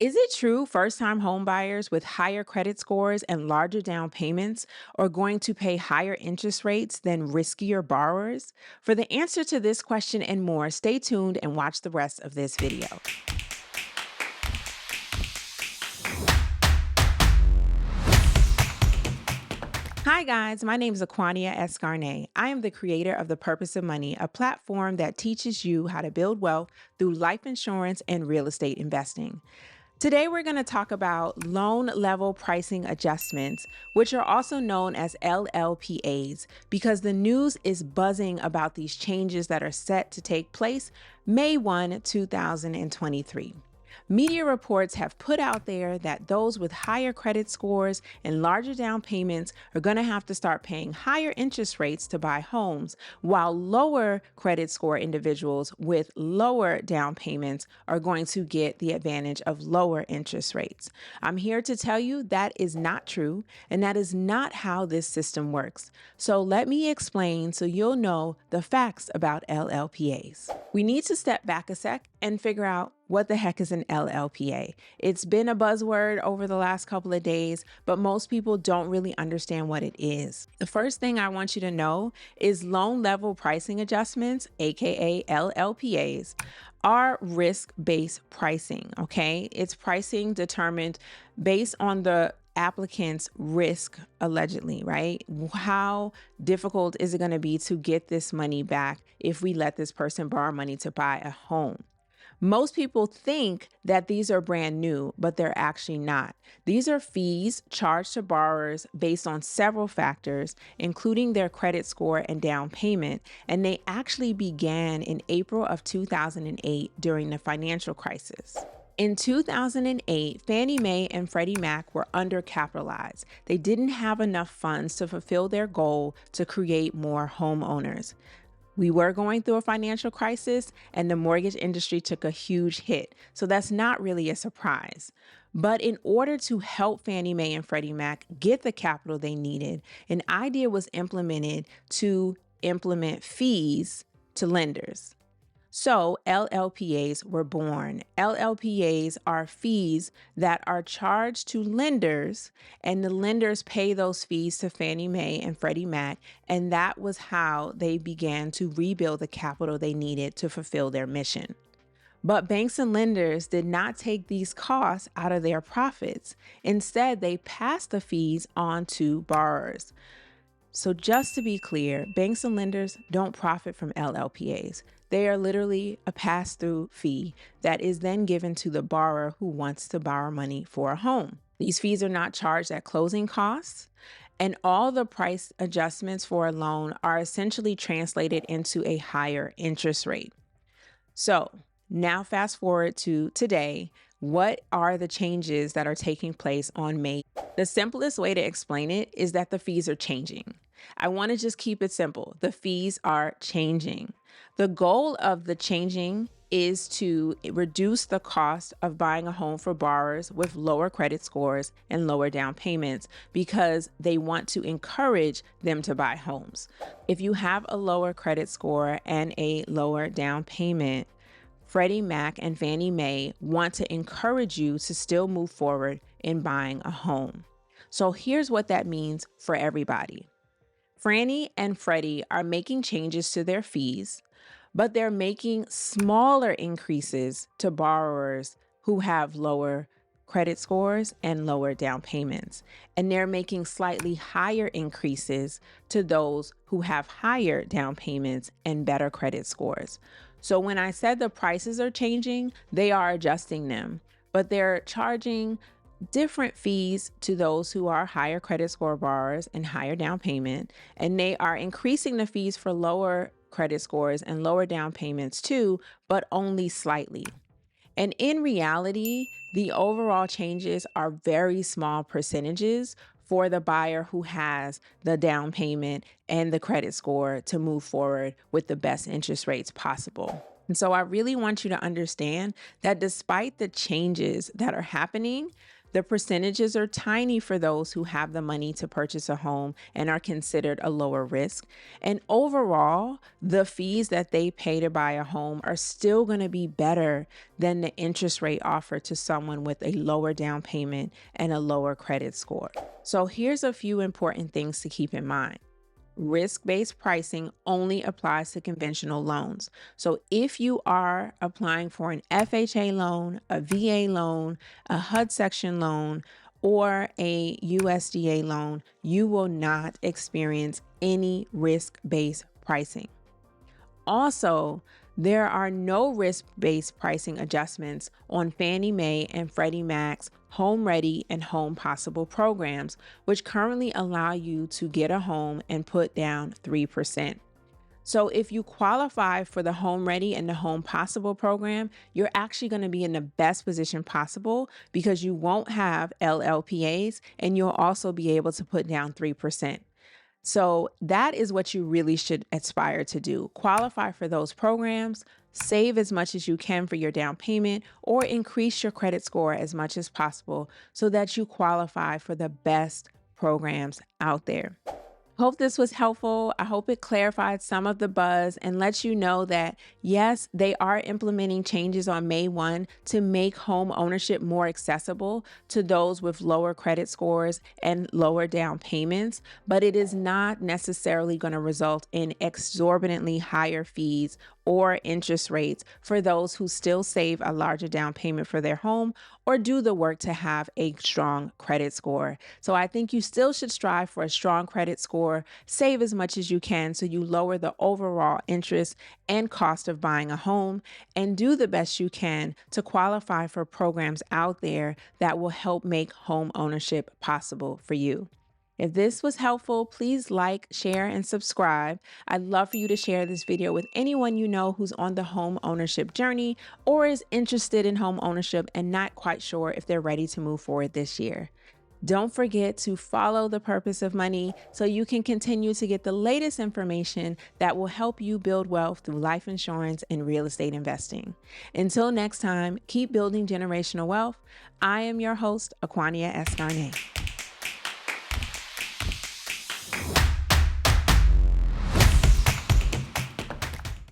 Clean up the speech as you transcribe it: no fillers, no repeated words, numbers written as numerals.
Is it true first-time home buyers with higher credit scores and larger down payments are going to pay higher interest rates than riskier borrowers? For the answer to this question and more, stay tuned and watch the rest of this video. Hi guys, my name is Aquania Escarnay. I am the creator of The Purpose of Money, a platform that teaches you how to build wealth through life insurance and real estate investing. Today, we're going to talk about loan level pricing adjustments, which are also known as LLPAs, because the news is buzzing about these changes that are set to take place May 2023. Media reports have put out there that those with higher credit scores and larger down payments are going to have to start paying higher interest rates to buy homes, while lower credit score individuals with lower down payments are going to get the advantage of lower interest rates. I'm here to tell you that is not true, and that is not how this system works. So let me explain so you'll know the facts about LLPAs. We need to step back a sec and figure out what the heck is an LLPA? It's been a buzzword over the last couple of days, but most people don't really understand what it is. The first thing I want you to know is loan level pricing adjustments, aka LLPAs, are risk-based pricing, okay? It's pricing determined based on the applicant's risk, allegedly, right? How difficult is it going to be to get this money back if we let this person borrow money to buy a home? Most people think that these are brand new, but they're actually not. These are fees charged to borrowers based on several factors, including their credit score and down payment, and they actually began in April of 2008 during the financial crisis. In 2008, Fannie Mae and Freddie Mac were undercapitalized. They didn't have enough funds to fulfill their goal to create more homeowners. We were going through a financial crisis and the mortgage industry took a huge hit. So that's not really a surprise. But in order to help Fannie Mae and Freddie Mac get the capital they needed, an idea was implemented to implement fees to lenders. So LLPAs were born. LLPAs are fees that are charged to lenders, and the lenders pay those fees to Fannie Mae and Freddie Mac, and that was how they began to rebuild the capital they needed to fulfill their mission. But banks and lenders did not take these costs out of their profits. Instead, they passed the fees on to borrowers. So just to be clear, banks and lenders don't profit from LLPAs. They are literally a pass-through fee that is then given to the borrower who wants to borrow money for a home. These fees are not charged at closing costs, and all the price adjustments for a loan are essentially translated into a higher interest rate. So now fast forward to today. What are the changes that are taking place on May? The simplest way to explain it is that the fees are changing. I want to just keep it simple. The fees are changing. The goal of the changing is to reduce the cost of buying a home for borrowers with lower credit scores and lower down payments because they want to encourage them to buy homes. If you have a lower credit score and a lower down payment, Freddie Mac and Fannie Mae want to encourage you to still move forward in buying a home. So here's what that means for everybody. Fannie and Freddie are making changes to their fees, but they're making smaller increases to borrowers who have lower credit scores and lower down payments. And they're making slightly higher increases to those who have higher down payments and better credit scores. So when I said the prices are changing, they are adjusting them, but they're charging different fees to those who are higher credit score borrowers and higher down payment, and they are increasing the fees for lower credit scores and lower down payments too, but only slightly. And in reality, the overall changes are very small percentages for the buyer who has the down payment and the credit score to move forward with the best interest rates possible. And so I really want you to understand that despite the changes that are happening, The percentages are tiny for those who have the money to purchase a home and are considered a lower risk. And overall, the fees that they pay to buy a home are still going to be better than the interest rate offered to someone with a lower down payment and a lower credit score. So here's a few important things to keep in mind. Risk-based pricing only applies to conventional loans. So if you are applying for an FHA loan, a VA loan, a HUD section loan, or a USDA loan, you will not experience any risk-based pricing. Also, there are no risk-based pricing adjustments on Fannie Mae and Freddie Mac's Home Ready and Home Possible programs, which currently allow you to get a home and put down 3%. So if you qualify for the Home Ready and the Home Possible program, you're actually going to be in the best position possible because you won't have LLPAs and you'll also be able to put down 3%. So that is what you really should aspire to do. Qualify for those programs, save as much as you can for your down payment, or increase your credit score as much as possible so that you qualify for the best programs out there. Hope this was helpful. I hope it clarified some of the buzz and lets you know that, yes, they are implementing changes on May 1 to make home ownership more accessible to those with lower credit scores and lower down payments, but it is not necessarily going to result in exorbitantly higher fees or interest rates for those who still save a larger down payment for their home or do the work to have a strong credit score. So I think you still should strive for a strong credit score, save as much as you can so you lower the overall interest and cost of buying a home, and do the best you can to qualify for programs out there that will help make home ownership possible for you. If this was helpful, please like, share, and subscribe. I'd love for you to share this video with anyone you know who's on the home ownership journey or is interested in home ownership and not quite sure if they're ready to move forward this year. Don't forget to follow The Purpose of Money so you can continue to get the latest information that will help you build wealth through life insurance and real estate investing. Until next time, keep building generational wealth. I am your host, Aquania Escarnay.